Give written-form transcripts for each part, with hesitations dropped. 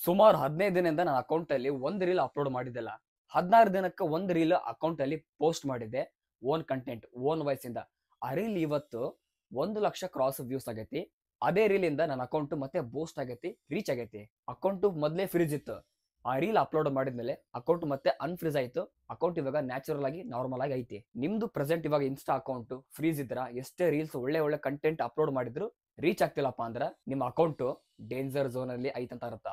ಸುಮಾರು 15 ದಿನದಿಂದ ನನ್ನ ಅಕೌಂಟ್ ಅಲ್ಲಿ ಒಂದು ರೀಲ್ ಅಪ್ಲೋಡ್ ಮಾಡಿದ್ದಿಲ್ಲ. 16 ದಿನಕ್ಕೆ ಒಂದು ರೀಲ್ ಅಕೌಂಟ್ ಅಲ್ಲಿ ಪೋಸ್ಟ್ ಮಾಡಿದ್ದೆ. ಓನ್ ಕಂಟೆಂಟ್, ಓನ್ ವಾಯ್ಸ್ ಇಂದ. ಆ ರೀಲ್ ಇವತ್ತು 1,00,000 ಕ್ರಾಸ್ ವ್ಯೂಸ್ ಆಗೈತಿ. ಅದೇ ರೀಲ್ ಇಂದ ನನ್ನ ಅಕೌಂಟ್ ಮತ್ತೆ ಬೂಸ್ಟ್ ಆಗೈತಿ, ರೀಚ್ ಆಗೈತಿ. ಅಕೌಂಟ್ ಮೊದಲೇ ಫ್ರೀಜ್ ಇತ್ತು. ಆ ರೀಲ್ ಅಪ್ಲೋಡ್ ಮಾಡಿದ್ಮೇಲೆ ಅಕೌಂಟ್ ಮತ್ತೆ ಅನ್ಫ್ರೀಸ್ ಆಯ್ತು. ಅಕೌಂಟ್ ಇವಾಗ ನ್ಯಾಚುರಲ್ ಆಗಿ ನಾರ್ಮಲ್ ಆಗಿ ಐತಿ. ನಿಮ್ದು ಪ್ರೆಸೆಂಟ್ ಇವಾಗ ಇನ್ಸ್ಟಾ ಅಕೌಂಟ್ ಫ್ರೀಸ್ ಇದ್ರ ಎಷ್ಟೇ ರೀಲ್ಸ್ ಒಳ್ಳೆ ಕಂಟೆಂಟ್ ಅಪ್ಲೋಡ್ ಮಾಡಿದ್ರು ರೀಚ್ ಆಗ್ತಿಲ್ಲಪ್ಪ ಅಂದ್ರ ನಿಮ್ಮ ಅಕೌಂಟ್ ಡೇಂಜರ್ ಝೋನ್ ಅಲ್ಲಿ ಐತಂತ ಅರ್ಥ.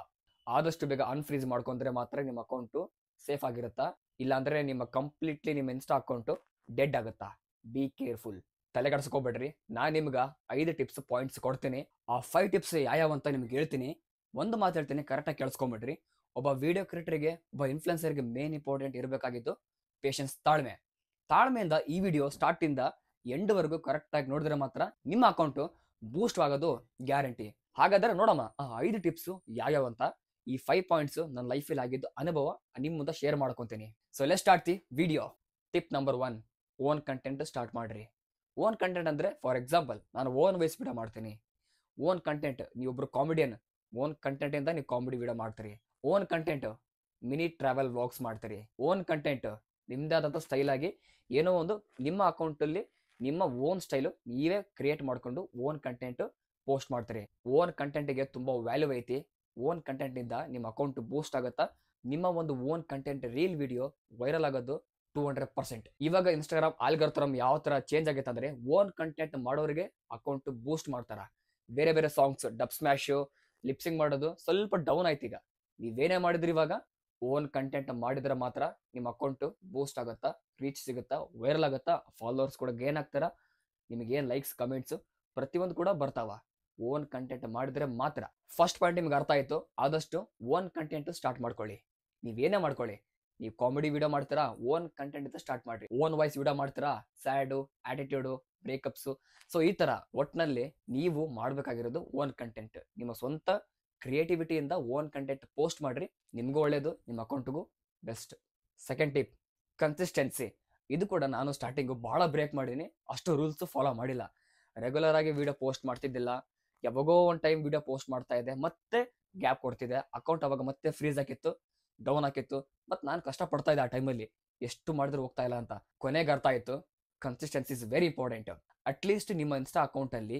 ಆದಷ್ಟು ಬೇಗ ಅನ್ಫ್ರೀಸ್ ಮಾಡ್ಕೊಂಡ್ರೆ ಮಾತ್ರ ನಿಮ್ಮ ಅಕೌಂಟ್ ಸೇಫ್ ಆಗಿರುತ್ತಾ. ಇಲ್ಲಾಂದ್ರೆ ನಿಮ್ಮ ಕಂಪ್ಲೀಟ್ಲಿ ನಿಮ್ಮ ಇನ್ಸ್ಟಾ ಅಕೌಂಟ್ ಡೆಡ್ ಆಗುತ್ತಾ. Be careful. ತಲೆಗಡ್ಸ್ಕೋಬೇಡ್ರಿ. ನಾನ್ ನಿಮ್ಗ 5 ಟಿಪ್ಸ್ ಪಾಯಿಂಟ್ಸ್ ಕೊಡ್ತೀನಿ. ಆ 5 ಟಿಪ್ಸ್ ಯಾವ ಅಂತ ನಿಮ್ಗೆ ಹೇಳ್ತೀನಿ. ಒಂದು ಮಾತು ಹೇಳ್ತೀನಿ, ಕರೆಕ್ಟಾಗಿ ಕೇಳಿಸ್ಕೊಂಬಿಡ್ರಿ. ಒಬ್ಬ ವಿಡಿಯೋ ಕ್ರಿಯೇಟರ್ಗೆ, ಒಬ್ಬ ಇನ್ಫ್ಲುಯೆನ್ಸರ್ಗೆ ಮೇನ್ ಇಂಪಾರ್ಟೆಂಟ್ ಇರಬೇಕಾಗಿದ್ದು ಪೇಷನ್ಸ್, ತಾಳ್ಮೆ. ತಾಳ್ಮೆಯಿಂದ ಈ ವಿಡಿಯೋ ಸ್ಟಾರ್ಟ್ ಇಂದ ಎಂಡ್ ವರೆಗೂ ಕರೆಕ್ಟ್ ಆಗಿ ನೋಡಿದ್ರೆ ಮಾತ್ರ ನಿಮ್ಮ ಅಕೌಂಟ್ ಬೂಸ್ಟ್ ಆಗೋದು ಗ್ಯಾರಂಟಿ. ಹಾಗಾದ್ರೆ ನೋಡಮ್ಮ ಆ 5 ಟಿಪ್ಸ್ ಯಾವ್ಯಾವ ಅಂತ. ಈ 5 ಪಾಯಿಂಟ್ಸ್ ನನ್ನ ಲೈಫಲ್ಲಿ ಆಗಿದ್ದು ಅನುಭವ ನಿಮ್ಮ ಮುಂದೆ ಶೇರ್ ಮಾಡ್ಕೊಂತೀನಿ. So let's start the video. Tip number 1, own content start ಮಾಡ್ರಿ. ಓನ್ ಕಂಟೆಂಟ್ ಅಂದ್ರೆ ಫಾರ್ ಎಕ್ಸಾಂಪಲ್ ನಾನು ಓನ್ ವಾಯ್ಸ್ ವಿಡಿಯೋ ಮಾಡ್ತೀನಿ. ಓನ್ ಕಂಟೆಂಟ್, ನೀವೊಬ್ರು ಕಾಮಿಡಿಯನ್, ಓನ್ ಕಂಟೆಂಟ್ ಇಂದ ನೀವು ಕಾಮಿಡಿ ವಿಡಿಯೋ ಮಾಡ್ತೀರಿ. Own content mini travel vlogs ಮಾಡ್ತೀರಿ. ಓನ್ ಕಂಟೆಂಟ್ ನಿಮ್ದೇ ಆದಂಥ ಸ್ಟೈಲ್ ಆಗಿ ಏನೋ ಒಂದು ನಿಮ್ಮ ಅಕೌಂಟಲ್ಲಿ ನಿಮ್ಮ ಓನ್ ಸ್ಟೈಲು ನೀವೇ ಕ್ರಿಯೇಟ್ ಮಾಡ್ಕೊಂಡು ಓನ್ ಕಂಟೆಂಟ್ ಪೋಸ್ಟ್ ಮಾಡ್ತೀರಿ. ಓನ್ ಕಂಟೆಂಟ್ಗೆ ತುಂಬ ವ್ಯಾಲ್ಯೂ ಐತಿ. ಓನ್ ಕಂಟೆಂಟ್ನಿಂದ ನಿಮ್ಮ ಅಕೌಂಟ್ ಬೂಸ್ಟ್ ಆಗುತ್ತಾ. ನಿಮ್ಮ ಒಂದು own content reel video viral ಆಗೋದು 200%. ಇವಾಗ ಇನ್ಸ್ಟಾಗ್ರಾಮ್ ಆಲ್ಗರ್ತರಮ್ ಯಾವ ತರ ಚೇಂಜ್ ಆಗೈತೆ ಅಂದ್ರೆ ಓನ್ ಕಂಟೆಂಟ್ ಮಾಡೋರಿಗೆ ಅಕೌಂಟ್ ಬೂಸ್ಟ್ ಮಾಡ್ತಾರ. ಬೇರೆ ಸಾಂಗ್ಸ್ ಡಬ್ ಸ್ಮ್ಯಾಶ್, ಲಿಪ್ಸಿಂಗ್ ಮಾಡೋದು ಸ್ವಲ್ಪ ಡೌನ್ ಆಯ್ತು. ಈಗ ನೀವೇನೇ ಮಾಡಿದ್ರಿ ಇವಾಗ ಓನ್ ಕಂಟೆಂಟ್ ಮಾಡಿದ್ರೆ ಮಾತ್ರ ನಿಮ್ಮ ಅಕೌಂಟ್ ಬೂಸ್ಟ್ ಆಗುತ್ತಾ, ರೀಚ್ ಸಿಗುತ್ತಾ, ವೈರಲ್ ಆಗುತ್ತಾ, ಫಾಲೋವರ್ಸ್ ಕೂಡ ಗೇನ್ ಆಗ್ತಾರ, ನಿಮಗೇನು ಲೈಕ್ಸ್ ಕಮೆಂಟ್ಸ್ ಪ್ರತಿಯೊಂದು ಕೂಡ ಬರ್ತಾವ. ಓನ್ ಕಂಟೆಂಟ್ ಮಾಡಿದ್ರೆ ಮಾತ್ರ. ಫಸ್ಟ್ ಪಾಯಿಂಟ್ ನಿಮ್ಗೆ ಅರ್ಥ ಆಯ್ತು. ಆದಷ್ಟು ಓನ್ ಕಂಟೆಂಟ್ ಸ್ಟಾರ್ಟ್ ಮಾಡ್ಕೊಳ್ಳಿ. ನೀವೇನೇ ಮಾಡ್ಕೊಳ್ಳಿ. ನೀವು ಕಾಮಿಡಿ ವಿಡಿಯೋ ಮಾಡ್ತೀರಾ, ಓನ್ ಕಂಟೆಂಟ್ ಅಂತ ಸ್ಟಾರ್ಟ್ ಮಾಡ್ರಿ. ಓನ್ ವಾಯ್ಸ್ ವಿಡಿಯೋ ಮಾಡ್ತೀರಾ, ಸ್ಯಾಡು, ಆಟಿಟ್ಯೂಡು, ಬ್ರೇಕಪ್ಸು, ಸೊ ಈ ತರ ಒಟ್ಟಿನಲ್ಲಿ ನೀವು ಮಾಡಬೇಕಾಗಿರೋದು ಓನ್ ಕಂಟೆಂಟ್. ನಿಮ್ಮ ಸ್ವಂತ ಕ್ರಿಯೇಟಿವಿಟಿಯಿಂದ ಓನ್ ಕಂಟೆಂಟ್ ಪೋಸ್ಟ್ ಮಾಡ್ರಿ. ನಿಮಗೂ ಒಳ್ಳೇದು, ನಿಮ್ಮ ಅಕೌಂಟ್ಗೂ ಬೆಸ್ಟ್. Second tip, consistency. ಇದು ಕೂಡ ನಾನು ಸ್ಟಾರ್ಟಿಂಗು ಭಾಳ ಬ್ರೇಕ್ ಮಾಡೀನಿ. ಅಷ್ಟು ರೂಲ್ಸ್ ಫಾಲೋ ಮಾಡಿಲ್ಲ. ರೆಗ್ಯುಲರ್ ಆಗಿ ವಿಡಿಯೋ ಪೋಸ್ಟ್ ಮಾಡ್ತಿದ್ದಿಲ್ಲ. ಯಾವಾಗೋ ಒಂದು ಟೈಮ್ ವಿಡಿಯೋ ಪೋಸ್ಟ್ ಮಾಡ್ತಾ ಇದ್ದೆ, ಮತ್ತೆ ಗ್ಯಾಪ್ ಕೊಡ್ತಿದ್ದೆ. ಅಕೌಂಟ್ ಅವಾಗ ಮತ್ತೆ ಫ್ರೀಸ್ ಆಗಿತ್ತು, ಡೌನ್ ಆಗಿತ್ತು. ಮತ್ತು ನಾನು ಕಷ್ಟಪಡ್ತಾ ಇದ್ದೆ ಆ ಟೈಮಲ್ಲಿ, ಎಷ್ಟು ಮಾಡಿದ್ರು ಹೋಗ್ತಾ ಇಲ್ಲ ಅಂತ. ಕೊನೆಗೆ ಅರ್ಥ ಆಯಿತು, consistency is very important. At least ನಿಮ್ಮ ಇನ್ಸ್ಟಾ ಅಕೌಂಟಲ್ಲಿ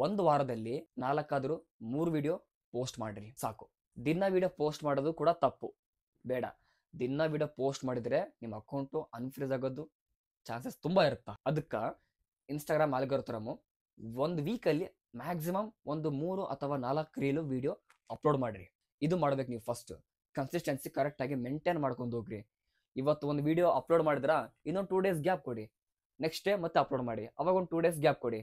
ಒಂದು ವಾರದಲ್ಲಿ 4 3 ವಿಡಿಯೋ ಪೋಸ್ಟ್ ಮಾಡ್ರಿ ಸಾಕು. ದಿನ ವಿಡಿಯೋ ಪೋಸ್ಟ್ ಮಾಡೋದು ಕೂಡ ತಪ್ಪು, ಬೇಡ. ದಿನ ವಿಡಿಯೋ ಪೋಸ್ಟ್ ಮಾಡಿದರೆ ನಿಮ್ಮ ಅಕೌಂಟು ಅನ್ಫ್ರೀಸ್ ಆಗೋದು ಚಾನ್ಸಸ್ ತುಂಬ ಇರುತ್ತೆ. ಅದಕ್ಕೆ ಇನ್ಸ್ಟಾಗ್ರಾಮ್ ಆಲ್ಗೊರಿಥಮ್ ಒಂದು ವೀಕಲ್ಲಿ ಮ್ಯಾಕ್ಸಿಮಮ್ ಒಂದು 3 ಅಥವಾ 4 ರೀಲು ವಿಡಿಯೋ ಅಪ್ಲೋಡ್ ಮಾಡಿರಿ. ಇದು ಮಾಡ್ಬೇಕು ನೀವು ಫಸ್ಟ್. ಕನ್ಸಿಸ್ಟೆನ್ಸಿ ಕರೆಕ್ಟಾಗಿ ಮೇಂಟೈನ್ ಮಾಡ್ಕೊಂಡು ಹೋಗ್ರಿ. ಇವತ್ತು ಒಂದು ವಿಡಿಯೋ ಅಪ್ಲೋಡ್ ಮಾಡಿದ್ರೆ ಇನ್ನೊಂದು 2 ಡೇಸ್ ಗ್ಯಾಪ್ ಕೊಡಿ, ನೆಕ್ಸ್ಟ್ ಡೇ ಮತ್ತೆ ಅಪ್ಲೋಡ್ ಮಾಡಿ, ಅವಾಗ ಒಂದು 2 ಡೇಸ್ ಗ್ಯಾಪ್ ಕೊಡಿ.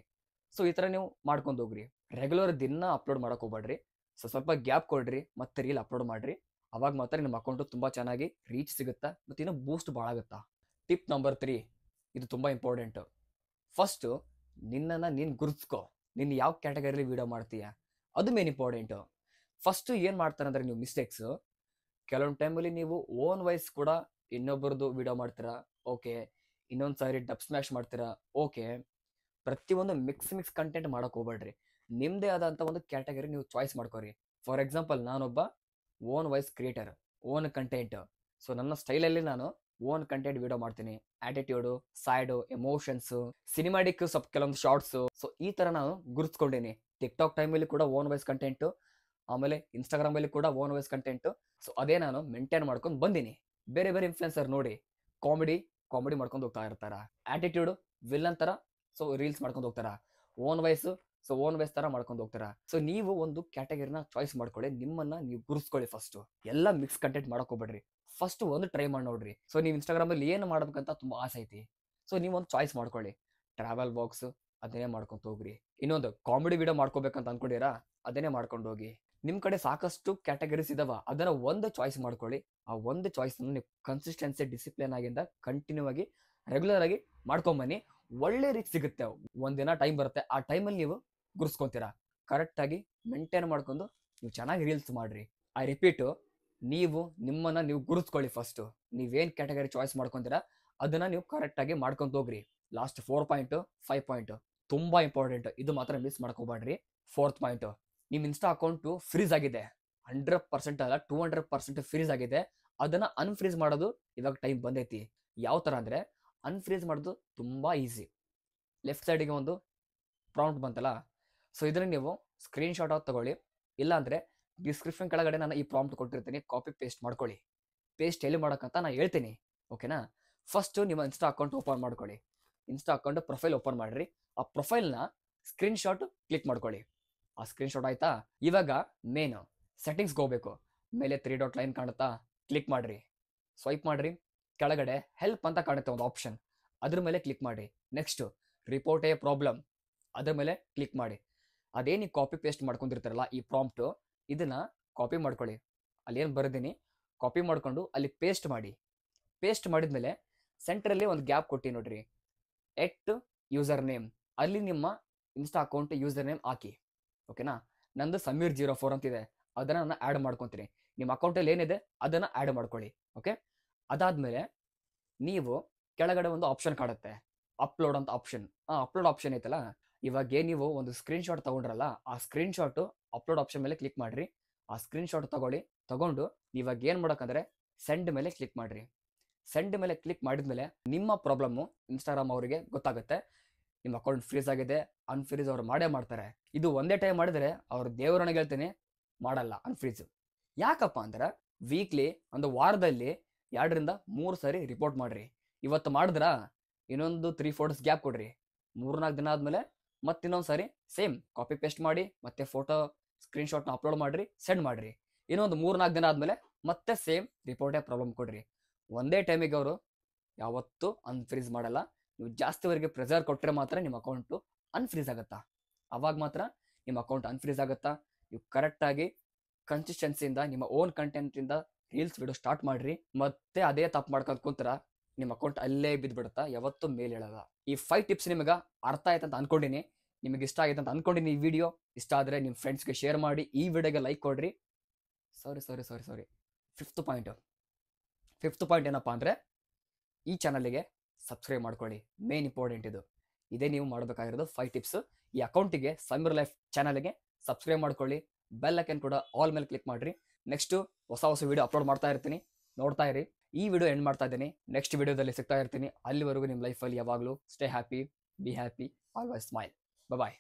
ಸೊ ಈ ಥರ ನೀವು ಮಾಡ್ಕೊಂಡು ಹೋಗ್ರಿ. ರೆಗ್ಯುಲರ್ ದಿನ ಅಪ್ಲೋಡ್ ಮಾಡೋಕೆ ಹೋಗ್ಬೇಡ್ರಿ. ಸೊ ಸ್ವಲ್ಪ ಗ್ಯಾಪ್ ಕೊಡ್ರಿ, ಮತ್ತೆ ರೀಲ್ ಅಪ್ಲೋಡ್ ಮಾಡಿರಿ. ಅವಾಗ ಮಾತ್ರ ನಿಮ್ಮ ಅಕೌಂಟು ತುಂಬ ಚೆನ್ನಾಗಿ ರೀಚ್ ಸಿಗುತ್ತಾ, ಮತ್ತು ಇನ್ನೂ ಬೂಸ್ಟ್ ಭಾಳ ಆಗುತ್ತಾ. ಟಿಪ್ ನಂಬರ್ 3, ಇದು ತುಂಬ ಇಂಪಾರ್ಟೆಂಟು. ಫಸ್ಟು ನಿನ್ನನ್ನು ನೀನು ಗುರುತಿಸ್ಕೊ. ನೀನು ಯಾವ ಕ್ಯಾಟಗರಿಲಿ ವೀಡಿಯೋ ಮಾಡ್ತೀಯ ಅದು ಮೇನ್ ಇಂಪಾರ್ಟೆಂಟು. ಫಸ್ಟು ಏನು ಮಾಡ್ತಾರೆ ಅಂದರೆ ನೀವು ಮಿಸ್ಟೇಕ್ಸು, ಕೆಲವೊಂದು ಟೈಮಲ್ಲಿ ನೀವು ಓನ್ ವಾಯ್ಸ್ ಕೂಡ ಇನ್ನೊಬ್ಬರದು ವೀಡಿಯೋ ಮಾಡ್ತೀರಾ, ಓಕೆ. ಇನ್ನೊಂದು ಸಾರಿ ಡಬ್ ಸ್ಮ್ಯಾಶ್ ಮಾಡ್ತೀರಾ, ಓಕೆ. ಪ್ರತಿಯೊಂದು ಮಿಕ್ಸ್ ಕಂಟೆಂಟ್ ಮಾಡೋಕೆ ಹೋಗ್ಬೇಡ್ರಿ. ನಿಮ್ಮದೇ ಆದಂಥ ಒಂದು ಕ್ಯಾಟಗರಿ ನೀವು ಚಾಯ್ಸ್ ಮಾಡ್ಕೊರಿ. ಫಾರ್ ಎಕ್ಸಾಂಪಲ್ ನಾನೊಬ್ಬ own voice creator, own content. So ನನ್ನ ಸ್ಟೈಲಲ್ಲಿ ನಾನು ಓನ್ ಕಂಟೆಂಟ್ ವಿಡಿಯೋ ಮಾಡ್ತೀನಿ. ಆಟಿಟ್ಯೂಡು, ಸ್ಯಾಡು, ಎಮೋಷನ್ಸು, ಸಿನಿಮಾಟಿಕ್, ಸ್ವಲ್ಪ ಕೆಲವೊಂದು ಶಾರ್ಟ್ಸು. ಸೊ ಈ ಥರ ನಾನು ಗುರುತಿಸ್ಕೊಂಡೀನಿ. ಟಿಕ್ಟಾಕ್ ಟೈಮಲ್ಲಿ ಕೂಡ ಓನ್ ವಾಯ್ಸ್ ಕಂಟೆಂಟು, ಆಮೇಲೆ ಇನ್ಸ್ಟಾಗ್ರಾಮಲ್ಲಿ ಕೂಡ ಓನ್ ವಾಯ್ಸ್ ಕಂಟೆಂಟು. ಸೊ ಅದೇ ನಾನು ಮೇಂಟೈನ್ ಮಾಡ್ಕೊಂಡು ಬಂದೀನಿ. ಬೇರೆ ಇನ್ಫ್ಲುಯೆನ್ಸರ್ ನೋಡಿ ಕಾಮಿಡಿ ಮಾಡ್ಕೊಂಡು ಹೋಗ್ತಾ ಇರ್ತಾರ. ಆಟಿಟ್ಯೂಡು ವಿಲ್ಲನ್ ಥರ, ಸೊ ರೀಲ್ಸ್ ಮಾಡ್ಕೊಂಡು ಹೋಗ್ತಾರ. Own voice, so own voice ಥರ ಮಾಡ್ಕೊಂಡು ಹೋಗ್ತಾರ. ಸೊ ನೀವು ಒಂದು ಕ್ಯಾಟಗರಿನ ಚಾಯ್ಸ್ ಮಾಡ್ಕೊಳ್ಳಿ. ನಿಮ್ಮನ್ನು ನೀವು ಗುರುತಿಸ್ಕೊಳ್ಳಿ. ಫಸ್ಟು ಎಲ್ಲ ಮಿಕ್ಸ್ ಕಂಟೆಂಟ್ ಮಾಡೋಕೆ ಹೋಗ್ಬೇಡ್ರಿ. ಫಸ್ಟ್ ಒಂದು ಟ್ರೈ ಮಾಡಿ ನೋಡ್ರಿ. ಸೊ ನೀವು ಇನ್ಸ್ಟಾಗ್ರಾಮಲ್ಲಿ ಏನು ಮಾಡ್ಬೇಕಂತ ತುಂಬ ಆಸೆ ಐತಿ, ಸೊ ನೀವೊಂದು ಚಾಯ್ಸ್ ಮಾಡ್ಕೊಳ್ಳಿ. ಟ್ರಾವೆಲ್ ಬಾಕ್ಸ್ ಅದನ್ನೇ ಮಾಡ್ಕೊಂಡು ಹೋಗ್ರಿ. ಇನ್ನೊಂದು ಕಾಮಿಡಿ ವಿಡಿಯೋ ಮಾಡ್ಕೋಬೇಕಂತ ಅನ್ಕೊಂಡಿರಾ, ಅದನ್ನೇ ಮಾಡ್ಕೊಂಡು ಹೋಗಿ. ನಿಮ್ಮ ಕಡೆ ಸಾಕಷ್ಟು ಕ್ಯಾಟಗರೀಸ್ ಇದಾವ, ಅದನ್ನು ಒಂದು ಚಾಯ್ಸ್ ಮಾಡ್ಕೊಳ್ಳಿ. ಆ ಒಂದು ಚಾಯ್ಸ್ನ ನೀವು ಕನ್ಸಿಸ್ಟೆನ್ಸಿ, ಡಿಸಿಪ್ಲಿನ್ ಆಗಿಂದ ಕಂಟಿನ್ಯೂ ಆಗಿ ರೆಗ್ಯುಲರ್ ಆಗಿ ಮಾಡ್ಕೊಂಬನ್ನಿ. ಒಳ್ಳೆ ರೀಚ್ ಸಿಗುತ್ತೆ. ಒಂದಿನ ಟೈಮ್ ಬರುತ್ತೆ, ಆ ಟೈಮಲ್ಲಿ ನೀವು ಗುರುಸ್ಕೊತೀರಾ. ಕರೆಕ್ಟಾಗಿ ಮೇಂಟೈನ್ ಮಾಡ್ಕೊಂಡು ನೀವು ಚೆನ್ನಾಗಿ ರೀಲ್ಸ್ ಮಾಡಿರಿ. ಐ ರಿಪೀಟು, ನೀವು ನಿಮ್ಮನ್ನು ನೀವು ಗುರುತಿಸ್ಕೊಳ್ಳಿ. ಫಸ್ಟು ನೀವೇನು ಕ್ಯಾಟಗರಿ ಚಾಯ್ಸ್ ಮಾಡ್ಕೊತೀರಾ ಅದನ್ನು ನೀವು ಕರೆಕ್ಟಾಗಿ ಮಾಡ್ಕೊಂಡು ಹೋಗ್ರಿ. ಲಾಸ್ಟ್ 4 ಪಾಯಿಂಟು 5 ಪಾಯಿಂಟು ತುಂಬ ಇಂಪಾರ್ಟೆಂಟ್. ಇದು ಮಾತ್ರ ಮಿಸ್ ಮಾಡ್ಕೋಬೇಡ್ರಿ. 4th ಪಾಯಿಂಟು, ನಿಮ್ಮ ಇನ್ಸ್ಟಾ ಅಕೌಂಟು ಫ್ರೀಸ್ ಆಗಿದೆ. 100% ಅಲ್ಲ 200% ಫ್ರೀಸ್ ಆಗಿದೆ. ಅದನ್ನ ಅನ್‌ಫ್ರೀಸ್ ಮಾಡೋದು ಇವಾಗ ಟೈಮ್ ಬಂದೈತಿ. ಯಾವ ತರ ಅಂದ್ರೆ ಅನ್‌ಫ್ರೀಸ್ ಮಾಡೋದು ತುಂಬಾ ಈಸಿ. ಲೆಫ್ಟ್ ಸೈಡಿಗೆ ಒಂದು ಪ್ರಾಂಪ್ಟ್ ಬಂತಲ್ಲ, ಸೊ ಇದನ್ನ ನೀವು ಸ್ಕ್ರೀನ್ ಶಾಟ್ ಆಗಿ ತಗೊಳ್ಳಿ. ಇಲ್ಲಾಂದ್ರೆ ಡಿಸ್ಕ್ರಿಪ್ಷನ್ ಕೆಳಗಡೆ ನಾನು ಈ ಪ್ರಾಂಪ್ಟ್ ಕೊಟ್ಟಿರ್ತೀನಿ, ಕಾಪಿ ಪೇಸ್ಟ್ ಮಾಡ್ಕೊಳ್ಳಿ. ಪೇಸ್ಟ್ ಎಲ್ಲಿ ಮಾಡೋಕ್ಕಂತ ನಾನು ಹೇಳ್ತೀನಿ, ಓಕೆನಾ? ಫಸ್ಟ್ ನಿಮ್ಮ ಇನ್ಸ್ಟಾ ಅಕೌಂಟ್ ಓಪನ್ ಮಾಡ್ಕೊಳ್ಳಿ. ಇನ್ಸ್ಟಾ ಅಕೌಂಟ್ ಪ್ರೊಫೈಲ್ ಓಪನ್ ಮಾಡ್ರಿ. ಆ ಪ್ರೊಫೈಲ್ನ ಸ್ಕ್ರೀನ್ ಶಾಟ್ ಕ್ಲಿಕ್ ಮಾಡ್ಕೊಳ್ಳಿ. ಆ ಸ್ಕ್ರೀನ್ ಶಾಟ್ ಆಯ್ತಾ? ಇವಾಗ ಮೇನ್ ಸೆಟ್ಟಿಂಗ್ಸ್ಗೆ ಹೋಗ್ಬೇಕು. ಮೇಲೆ 3 ಡಾಟ್ ಲೈನ್ ಕಾಣುತ್ತಾ? ಕ್ಲಿಕ್ ಮಾಡ್ರಿ. ಸ್ವೈಪ್ ಮಾಡ್ರಿ. ಕೆಳಗಡೆ ಹೆಲ್ಪ್ ಅಂತ ಕಾಣುತ್ತೆ ಒಂದು ಆಪ್ಷನ್, ಅದ್ರ ಮೇಲೆ ಕ್ಲಿಕ್ ಮಾಡಿ. ನೆಕ್ಸ್ಟ್ ರಿಪೋರ್ಟ್ ಎ ಪ್ರಾಬ್ಲಮ್, ಅದ್ರ ಮೇಲೆ ಕ್ಲಿಕ್ ಮಾಡಿ. ಅದೇ ನೀವು ಕಾಪಿ ಪೇಸ್ಟ್ ಮಾಡ್ಕೊಂಡಿರ್ತಾರಲ್ಲ ಈ ಪ್ರಾಂಪ್ಟು, ಇದನ್ನ ಕಾಪಿ ಮಾಡ್ಕೊಳ್ಳಿ. ಅಲ್ಲಿ ಏನು ಬರೆದೀನಿ ಕಾಪಿ ಮಾಡ್ಕೊಂಡು ಅಲ್ಲಿ ಪೇಸ್ಟ್ ಮಾಡಿ. ಪೇಸ್ಟ್ ಮಾಡಿದ್ಮೇಲೆ ಸೆಂಟ್ರಲ್ಲಿ ಒಂದು ಗ್ಯಾಪ್ ಕೊಟ್ಟಿ ನೋಡ್ರಿ, ಎಟ್ ಯೂಸರ್ ನೇಮ್, ಅಲ್ಲಿ ನಿಮ್ಮ ಇನ್ಸ್ಟಾ ಅಕೌಂಟ್ ಯೂಸರ್ ನೇಮ್ ಹಾಕಿ, ಓಕೆನಾ? ನಂದು ಸಮೀರ್04 ಅಂತಿದೆ, ಅದನ್ನ ನಾನು ಆ್ಯಡ್ ಮಾಡ್ಕೊತೀನಿ. ನಿಮ್ಮ ಅಕೌಂಟಲ್ಲಿ ಏನಿದೆ ಅದನ್ನ ಆ್ಯಡ್ ಮಾಡ್ಕೊಳ್ಳಿ, ಓಕೆ? ಅದಾದ್ಮೇಲೆ ನೀವು ಕೆಳಗಡೆ ಒಂದು ಆಪ್ಷನ್ ಕಾಣುತ್ತೆ, ಅಪ್ಲೋಡ್ ಅಂತ ಆಪ್ಷನ್. ಆ ಅಪ್ಲೋಡ್ ಆಪ್ಷನ್ ಐತಲ್ಲ, ಇವಾಗ ನೀವು ಒಂದು ಸ್ಕ್ರೀನ್ ಶಾಟ್ ತಗೊಂಡ್ರಲ್ಲ, ಆ ಸ್ಕ್ರೀನ್ ಶಾಟ್ ಅಪ್ಲೋಡ್ ಆಪ್ಷನ್ ಮೇಲೆ ಕ್ಲಿಕ್ ಮಾಡ್ರಿ. ಆ ಸ್ಕ್ರೀನ್ ಶಾಟ್ ತಗೊಂಡು ಇವಾಗ ಏನು ಮಾಡೋಕ್ಕಂದ್ರೆ ಸೆಂಡ್ ಮೇಲೆ ಕ್ಲಿಕ್ ಮಾಡ್ರಿ. ಸೆಂಡ್ ಮೇಲೆ ಕ್ಲಿಕ್ ಮಾಡಿದ್ಮೇಲೆ ನಿಮ್ಮ ಪ್ರಾಬ್ಲಮ್ಮು ಇನ್ಸ್ಟಾಗ್ರಾಮ್ ಅವರಿಗೆ ಗೊತ್ತಾಗುತ್ತೆ. ನಿಮ್ಮ ಅಕೌಂಟ್ ಫ್ರೀಸ್ ಆಗಿದೆ, ಅನ್ಫ್ರೀಸ್ ಅವ್ರು ಮಾಡೇ ಮಾಡ್ತಾರೆ. ಇದು ಒಂದೇ ಟೈಮ್ ಮಾಡಿದ್ರೆ ಅವ್ರ ದೇವರನ್ನ ಹೇಳ್ತೀನಿ ಮಾಡಲ್ಲ ಅನ್ಫ್ರೀಸ್. ಯಾಕಪ್ಪ ಅಂದ್ರೆ ವೀಕ್ಲಿ ಒಂದು ವಾರದಲ್ಲಿ 2ರಿಂದ 3 ಸಾರಿ ರಿಪೋರ್ಟ್ ಮಾಡ್ರಿ. ಇವತ್ತು ಮಾಡಿದ್ರ ಇನ್ನೊಂದು 3-4 ಡೇಸ್ ಗ್ಯಾಪ್ ಕೊಡ್ರಿ. 3-4 ದಿನ ಆದ್ಮೇಲೆ ಮತ್ತೆ ಇನ್ನೊಂದು ಸಾರಿ ಸೇಮ್ ಕಾಪಿ ಪೇಸ್ಟ್ ಮಾಡಿ ಮತ್ತೆ ಫೋಟೋ ಸ್ಕ್ರೀನ್ ಶಾಟ್ನ ಅಪ್ಲೋಡ್ ಮಾಡ್ರಿ, ಸೆಂಡ್ ಮಾಡ್ರಿ. ಇನ್ನೊಂದು 3-4 ದಿನ ಆದ್ಮೇಲೆ ಮತ್ತೆ ಸೇಮ್ ರಿಪೋರ್ಟೇ ಪ್ರಾಬ್ಲಮ್ ಕೊಡ್ರಿ. ಒಂದೇ ಟೈಮಿಗೆ ಅವರು ಯಾವತ್ತೂ ಅನ್ಫ್ರೀಸ್ ಮಾಡಲ್ಲ. ನೀವು ಜಾಸ್ತಿವರೆಗೆ ಪ್ರೆಸರ್ ಕೊಟ್ಟರೆ ಮಾತ್ರ ನಿಮ್ಮ ಅಕೌಂಟು ಅನ್ಫ್ರೀಸ್ ಆಗುತ್ತಾ. ಅವಾಗ ಮಾತ್ರ ನಿಮ್ಮ ಅಕೌಂಟ್ ಅನ್ಫ್ರೀಸ್ ಆಗುತ್ತಾ. ನೀವು ಕರೆಕ್ಟಾಗಿ ಕನ್ಸಿಸ್ಟೆನ್ಸಿಯಿಂದ ನಿಮ್ಮ ಓನ್ ಕಂಟೆಂಟಿಂದ ರೀಲ್ಸ್ ವಿಡಿಯೋ ಸ್ಟಾರ್ಟ್ ಮಾಡ್ರಿ. ಮತ್ತೆ ಅದೇ ತಪ್ಪು ಮಾಡ್ಕೊಂಡು ಕುಂತರ ನಿಮ್ಮ ಅಕೌಂಟ್ ಅಲ್ಲೇ ಬಿದ್ದುಬಿಡುತ್ತಾ, ಯಾವತ್ತೂ ಮೇಲೆ ಹೇಳಲ್ಲ. ಈ 5 ಟಿಪ್ಸ್ ನಿಮಗೆ ಅರ್ಥ ಆಯ್ತು ಅಂತ ಅನ್ಕೊಂಡಿನಿ, ನಿಮಗೆ ಇಷ್ಟ ಆಗಿದೆ ಅಂತ ಅನ್ಕೊಂಡಿನಿ. ಈ ವಿಡಿಯೋ ಇಷ್ಟ ಆದರೆ ನಿಮ್ಮ ಫ್ರೆಂಡ್ಸ್ಗೆ ಶೇರ್ ಮಾಡಿ, ಈ ವಿಡಿಯೋಗೆ ಲೈಕ್ ಕೊಡ್ರಿ. ಸಾರಿ ಫಿಫ್ತ್ ಪಾಯಿಂಟ್ ಏನಪ್ಪ ಅಂದರೆ ಈ ಚಾನಲ್ಗೆ ಸಬ್ಸ್ಕ್ರೈಬ್ ಮಾಡ್ಕೊಳ್ಳಿ. ಮೇನ್ ಇಂಪಾರ್ಟೆಂಟ್ ಇದು. ಇದೇ ನೀವು ಮಾಡಬೇಕಾಗಿರೋದು 5 ಟಿಪ್ಸ್. ಈ ಅಕೌಂಟಿಗೆ ಸಮೀರ್ ಲೈಫ್ ಚಾನಲ್ಗೆ ಸಬ್ಸ್ಕ್ರೈಬ್ ಮಾಡ್ಕೊಳ್ಳಿ. ಬೆಲ್ ಐಕನ್ ಕೂಡ ಆಲ್ ಮೇಲೆ ಕ್ಲಿಕ್ ಮಾಡಿರಿ. ನೆಕ್ಸ್ಟು ಹೊಸ ವಿಡಿಯೋ ಅಪ್ಲೋಡ್ ಮಾಡ್ತಾ ಇರ್ತೀನಿ, ನೋಡ್ತಾ ಇರಿ. ಈ ವಿಡಿಯೋ ಎಂಡ್ ಮಾಡ್ತಾ ಇದ್ದೀನಿ, ನೆಕ್ಸ್ಟ್ ವಿಡಿಯೋದಲ್ಲಿ ಸಿಗ್ತಾ ಇರ್ತೀನಿ. ಅಲ್ಲಿವರೆಗೂ ನಿಮ್ಮ ಲೈಫಲ್ಲಿ ಯಾವಾಗಲೂ stay happy, be happy, always smile. Bye.